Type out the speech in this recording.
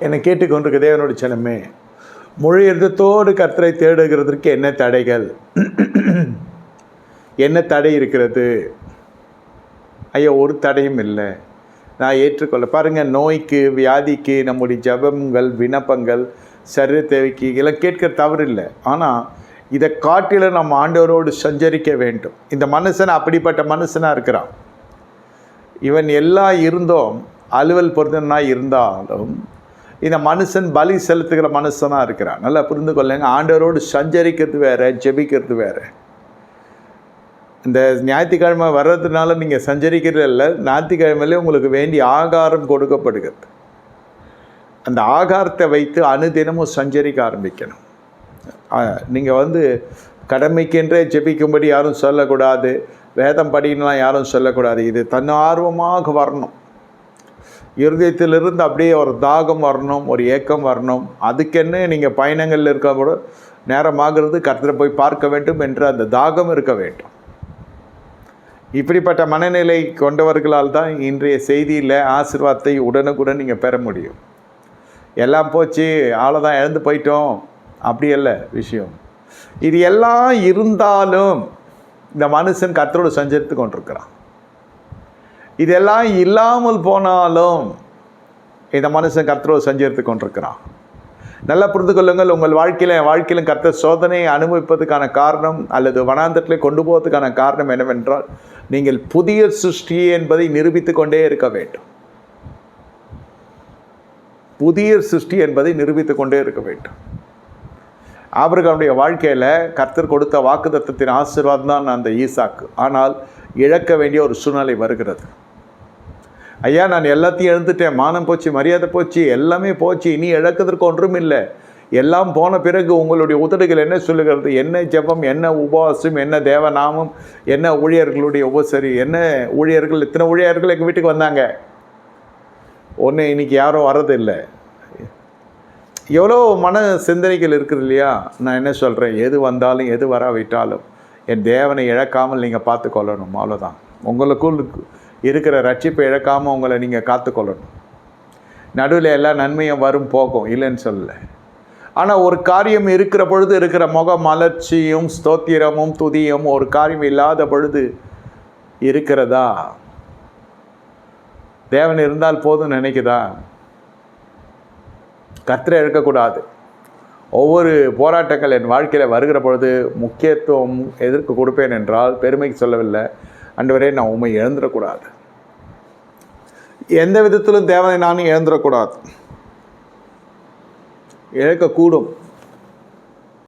என்னை கேட்டுக்கொண்டிருக்க தேவனுடைய ஜனமே, முழு இதயத்தோடு கர்த்தரை தேடுகிறதற்கு என்ன தடைகள், என்ன தடை இருக்கிறது? ஐயா, ஒரு தடையும் இல்லை. நான் ஏற்றுக்கொள்ள பாருங்கள், நோய்க்கு வியாதிக்கு நம்முடைய ஜபங்கள் விண்ணப்பங்கள் சரீர தேவைக்கு இதெல்லாம் கேட்கிற தவறு இல்லை. ஆனால் இதை காட்டிலும் நம்ம ஆண்டவரோடு சஞ்சரிக்க வேண்டும். இந்த மனுஷன் அப்படிப்பட்ட மனுஷனாக இருக்கிறான். இவன் எல்லாம் இருந்தோம், அலுவல் பொருந்தனாக இருந்தாலும் இந்த மனுஷன் பலி செலுத்துகிற மனுஷனாக இருக்கிறான். நல்லா புரிந்து கொள்ளுங்க. ஆண்டவரோடு சஞ்சரிக்கிறது வேறு, ஜெபிக்கிறது வேறு. இந்த ஞாயிற்றுக்கிழமை வர்றதுனால நீங்கள் சஞ்சரிக்கிறது இல்லை. ஞாயிற்றுக்கிழமையிலே உங்களுக்கு வேண்டிய ஆகாரம் கொடுக்கப்படுகிறது. அந்த ஆகாரத்தை வைத்து அனுதினமும் சஞ்சரிக்க ஆரம்பிக்கணும். நீங்கள் கடமைக்கென்றே ஜெபிக்கும்படி யாரும் சொல்லக்கூடாது, வேதம் படிக்கலாம் யாரும் சொல்லக்கூடாது. இது தன்னார்வமாக வரணும். இருதயத்திலிருந்து அப்படியே ஒரு தாகம் வரணும், ஒரு ஏக்கம் வரணும். அதுக்கென்னு நீங்கள் பயணங்களில் இருக்க கூட நேரமாகிறது கர்த்தரை போய் பார்க்க வேண்டும் என்று அந்த தாகம் இருக்க வேண்டும். இப்படிப்பட்ட மனநிலை கொண்டவர்களால் தான் இன்றைய செய்தியில் ஆசீர்வாதத்தை உடனுக்குடன் நீங்கள் பெற முடியும். எல்லாம் போச்சு, ஆளதான் இழந்து போயிட்டோம், அப்படி அல்ல விஷயம். இது எல்லாம் இருந்தாலும் இந்த மனுஷன் கர்த்தரோடு சஞ்சரித்து கொண்டிருக்கிறான். இதெல்லாம் இல்லாமல் போனாலும் இந்த மனுஷன் கர்த்தரோடு சஞ்சரித்து கொண்டிருக்கிறான். நல்லா புரிந்து கொள்ளுங்கள். உங்கள் வாழ்க்கையிலும் கர்த்தர் சோதனையை அனுபவிப்பதற்கான காரணம் அல்லது வனாந்தரத்திலே கொண்டு போவதற்கான காரணம் என்னவென்றால், நீங்கள் புதிய சிருஷ்டி என்பதை நிரூபித்து கொண்டே இருக்க வேண்டும். புதிய சிருஷ்டி என்பதை நிரூபித்து கொண்டே இருக்க வேண்டும். ஆபிரகாமுடைய வாழ்க்கையில் கர்த்தர் கொடுத்த வாக்குத்தத்தத்தின் ஆசீர்வாதம் தான் அந்த ஈசாக்கு. ஆனால் இழக்க வேண்டிய ஒரு சூழ்நிலை வருகிறது. ஐயா, நான் எல்லாத்தையும் இழந்துட்டேன், மானம் போச்சு, மரியாதை போச்சு, எல்லாமே போச்சு, இனி இழக்கிறதுக்கு ஒன்றும் இல்லை. எல்லாம் போன பிறகு உங்களுடைய உதடுகள் என்ன சொல்லுகிறது? என்ன ஜெபம், என்ன உபவாசம், என்ன தேவநாமம், என்ன ஊழியர்களுடைய உபசரி, என்ன ஊழியர்கள், இத்தனை ஊழியர்கள் எங்கள் வீட்டுக்கு வந்தாங்க, ஒன்று இன்னைக்கு யாரும் வர்றதில்லை. எவ்வளோ மன சிந்தனைகள் இருக்குது இல்லையா? நான் என்ன சொல்கிறேன், எது வந்தாலும் எது வராவிட்டாலும் என் தேவனை இழக்காமல் நீங்கள் பார்த்து கொள்ளணும். அவ்வளோதான். உங்களுக்குள் இருக்கிற ரட்சிப்பை இழக்காமல் உங்களை நீங்கள் காத்துக்கொள்ளணும். நடுவில் எல்லா நன்மையும் வரும் போகும், இல்லைன்னு சொல்லலை. ஆனால் ஒரு காரியம் இருக்கிற பொழுது இருக்கிற முக மலர்ச்சியும் ஸ்தோத்திரமும் துதியும் ஒரு காரியம் இல்லாத பொழுது இருக்கிறதா? தேவன் இருந்தால் போதும் நினைக்குதா? கர்த்தரை இழக்கக்கூடாது. ஒவ்வொரு போராட்டங்கள் என் வாழ்க்கையில் வருகிற பொழுது முக்கியத்துவம் எதற்கு கொடுப்பேன் என்றால், பெருமைக்கு சொல்லவில்லை, ஆண்டவரே நான் உண்மை இழந்துடக்கூடாது, எந்த விதத்திலும் தேவனை நானும் இழந்துடக்கூடாது. இழக்கக்கூடும்,